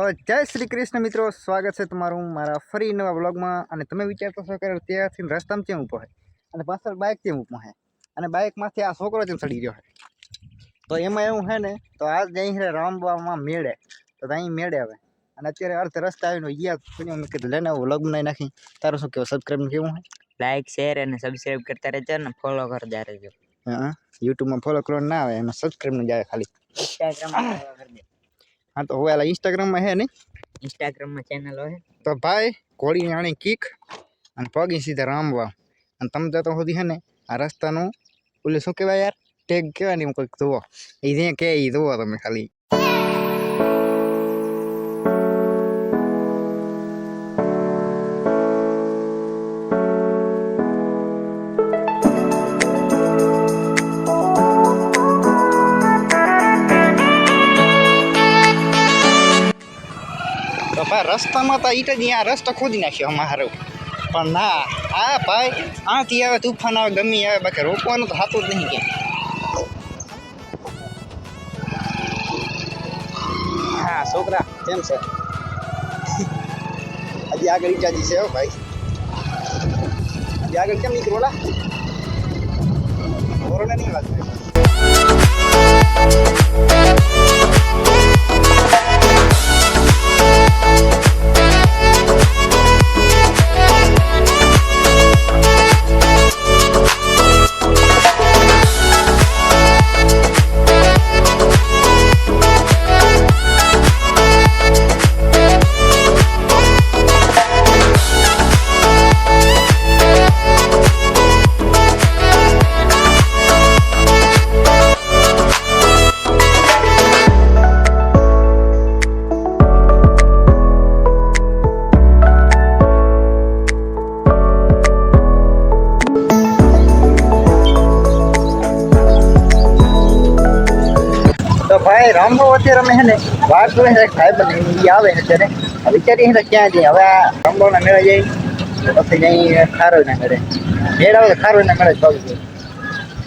જય શ્રી કૃષ્ણ મિત્રો, સ્વાગત છે તમારું મારા ફરી નવા બ્લોગમાં। અને તમે વિચારતો છો કે ત્યાંથી રસ્તામાં કેમ ઊભો છે અને પાછળ બાઇક કેમ ઊભો છે અને બાઇકમાંથી આ છોકરો કેમ ચડી ગયો છે, તો એમાં એવું છે ને, તો આજ અહીં રામબામાં મેળે, તો અહીં મેળે આવે અને અત્યારે અર્ધ રસ્તા આવીને ગયા મેં કીધું લેને વ્લોગ બનાવી નાખી। તારું શું કહેવું, સબસ્ક્રાઈબ કેવું છે? લાઈક શેર અને સબસ્ક્રાઇબ કરતા રહેજો ને ફોલો કરતા રહેજો। હા, યુટ્યુબમાં ફોલો કરવા ના આવે, એમાં સબસ્ક્રાઈબ ન જાય ખાલી। ઇન્સ્ટાગ્રામમાં ફોલો કરી દે। હા, તો હવે ઇન્સ્ટાગ્રામમાં હે નહીં, ઇન્સ્ટાગ્રામમાં ચેનલ હોય તો ભાઈ ઘોડી આણી કિક અને પગી સીધા રામવા। અને તમે તો સુધી છે ને આ રસ્તાનું ઓલે શું કહેવાય યાર, ટેગ કહેવાય ને, કોઈક જુઓ એ જે કે એ જુઓ તમે ખાલી। તો ભાઈ રસ્તામાં તો ઈટ જ આ રસ્તો ખોદી નાખ્યો અમારો, પણ ના, હા ભાઈ આથી આવે તુફાન આવે ગમી આવે, બાકી રોકવાનું તો થતું જ નહીં કે। હા છોકરા કેમ છે? હજી આગળ ઈજાજી છે ભાઈ, હજી આગળ કેમ નીકળોલા કોરોના નહીં વાત કરે। તો ભાઈ રામબો અત્યારે અમે છે ને વાત જોઈએ છે, ભાઈ બધી આવે છે અત્યારે વિચારીએ છે ક્યાં જઈએ। હવે આ રામબોના મેળે જઈ પછી જઈ ખારોઈના મેળે, મેળ આવે તો ખારોઈના મેળે જ ભાવી જાય।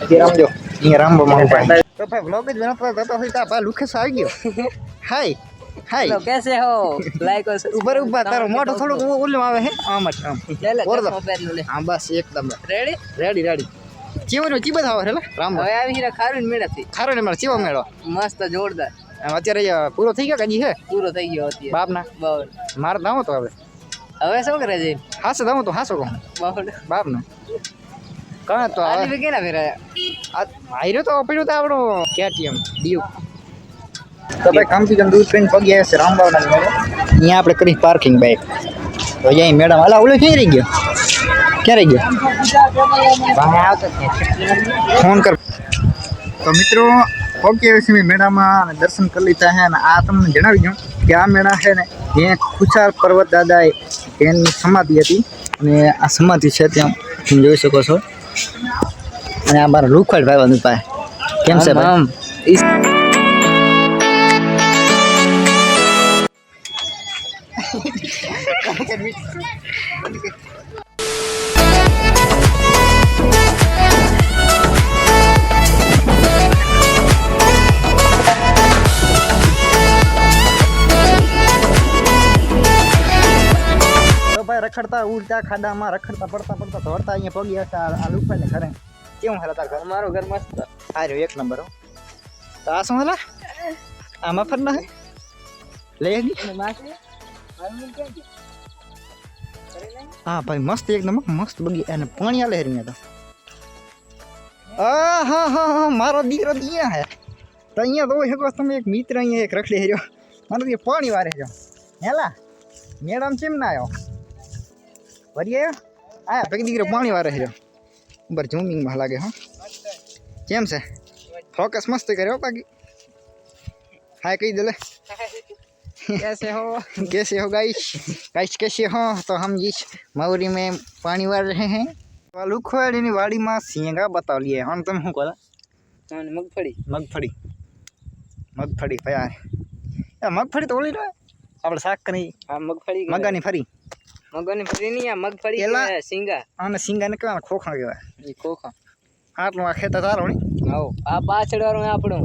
હજી રામજો અહીંયા રામબોમાં ભાઈ, તો ભાઈ વ્લોગ જ બનાવતો થતો હોય તો ભાઈ લુખેસ આવી ગયો। હાય હાય, તો કેસે હો લાઈક ઉભર ઉભા, તારો મોટો થોડુંક ઓલું આવે છે આમ જ આમ મોબાઈલ લે। હા બસ એકદમ રેડી રેડી રેડી। ચીવનો ચીબત આવે છે રામબો, હવે આવી હીરા ખારું મેળાથી ખારોઈને મેળે ચીવો મેળો મસ્ત જોરદાર અત્યારે પૂરો થઈ ગયો કે હજી છે? પૂરો થઈ ગયો અત્યારે બાપના બહુ। મારે દાવો તો હવે શું કરે છે? હાસો દાવો તો હાસો કહું બહુ બાપનો કાં તો આજે હવે બી કેના ફેરાયા? આયરો તો પડ્યું તો આપણો કેટીએમ ડીયુ। તો ભાઈ કામથી દૂર કરીને પગી આવે છે રામબાવના મેળે, અહીંયા આપણે કરી પાર્કિંગ બાઈક, તો અહીંયા મેડમ હાલા ઓલો ક્યાં રહી ગયો, ક્યાં રહી ગયો ફોન કર। તો મિત્રો પહોંચી આવે છે મેં મેળામાં અને દર્શન કરી લીધા છે। અને આ તમને જણાવી દઉં કે આ મેળા છે ને એ ખુશાલ પર્વત દાદાએ એની સમાધિ હતી, અને આ સમાધિ છે ત્યાં તમે જોઈ શકો છો। અને આ મારા રૂખવાડ ભાઈ પાસે કેમ છે ભાઈ? રખડતા ઉડતા ખાડામાં રખડતા પડતા પડતા ધોડતા અહીંયા પગી હતા આ લુખવાડ ને ઘરે। કેવું હાલ તાર ઘર? મારું ઘર મસ્ત સારું એક નંબર હો। તો આ શું હાલા આમાં ફર ના લઈ હા ભાઈ મસ્ત એકદમ મસ્ત બગી અને પાણી આલે હરી તો હા હા હા મારો દીકરો ત્યાં હે તો અહીંયા તો શકો તમે એક મિત્ર અહીંયા એક રખડી હર્યો, મારો દીકરો પાણી વારે છે હેલા મેડમ કેમ ના આવ્યો વરી આવ્યો આ ભેગી દીકરો પાણી વારે છે ઉપર ઝૂમિંગમાં લાગે। હા કેમ છે? ફોકસ મસ્ત કર્યો બાકી હાય કહી દે લે। कैसे हो कैसे हो गाइस गाइस कैसे हो? तो हम जिस मऊरी में पानी वार रहे हैं લુખવાડીની વાડીમાં સિંગા બતાવ લીએ। આમ તમે શું કહો? મગફળી મગફળી મગફળી ભાઈ આ મગફળી તો ઓલી રહે આપણે શાક કરી આ મગફળી મગાની ફરી ફરી નહીં, આ મગફળી સિંગા અને સિંગાને કહેવાય ખોખા કહેવાય, એ ખોખા। આટલું આ ખેતર તારું નહીં? આવો આ પાછળ વાળું આપણું,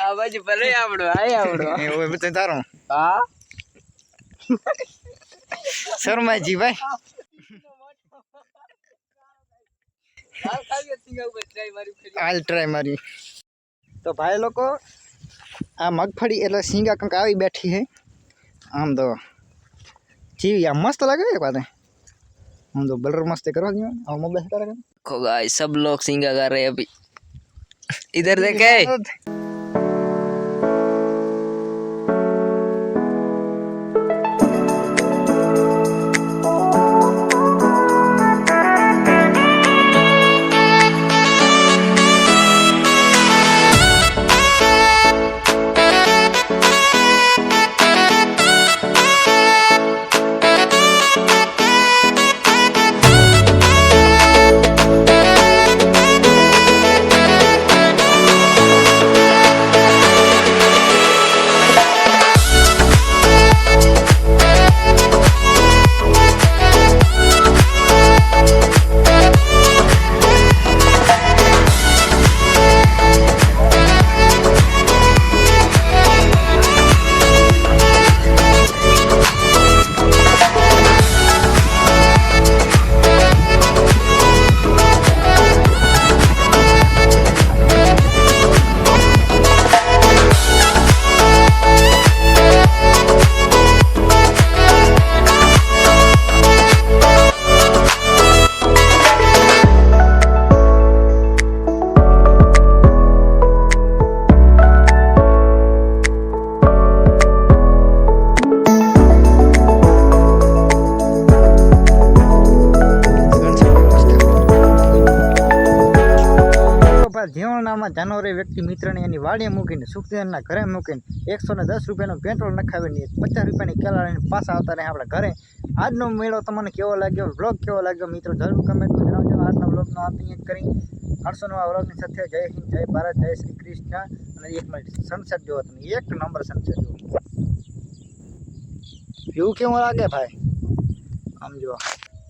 આ બાજુ ભલે આપણું, આ આપણું એવું બધું તારું? હા શર્માજી ભાઈ હાલ ટ્રાય મારી તો ભાઈ લોકો આ મગફળી એટલે સિંગા કંઈક આવી બેઠી છે આમ તો જીવી આમ મસ્ત લાગે એક વાત આમ તો બલર મસ્ત કરવા દો આમ મોબાઈલ કરે देखो गाइस सब लोग सिंगा कर रहे हैं अभी इधर देखे જીવનામાં જાનવરે વ્યક્તિ મિત્રને એની વાડીએ મૂકીને સુખદેવના ઘરે મૂકીને 110 રૂપિયાનું પેટ્રોલ નખાવીને 50 રૂપિયાની કેળાને પાછા આવતા રહે આપણા ઘરે આજનો મેળો તમને કેવો લાગ્યો વ્લોગ કેવો લાગ્યો મિત્રો જરૂર કમેન્ટમાં જણાવજો આજના વ્લોગનો અંત અહીં કરી 800 વ્લોગની સાથે જય હિન્દ જય ભારત જય શ્રી કૃષ્ણ અને એક મિનિટ સનસેટ જોવો તમે એક નંબર સનસેટ જોવો વ્યૂ કેવો લાગે ભાઈ આમ જો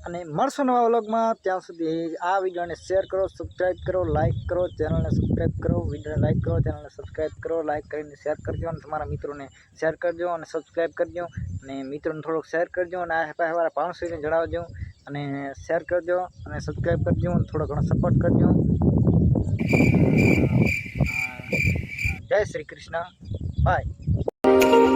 અને મળશું નવા વ્લોગમાં ત્યાં સુધી આ વિડીયોને શેર કરો સબસ્ક્રાઈબ કરો લાઇક કરો ચેનલને સબસ્ક્રાઈબ કરો વિડીયોને લાઇક કરો ચેનલને સબસ્ક્રાઈબ કરો લાઇક કરીને શેર કરજો અને તમારા મિત્રોને શેર કરજો અને સબસ્ક્રાઈબ કરજો અને મિત્રોને થોડોક શેર કરજો અને આ પહેવારા 500ને જણાવજો અને શેર કરજો અને સબસ્ક્રાઈબ કરજો અને થોડો ઘણો સપોર્ટ કરજો જય શ્રી કૃષ્ણ બાય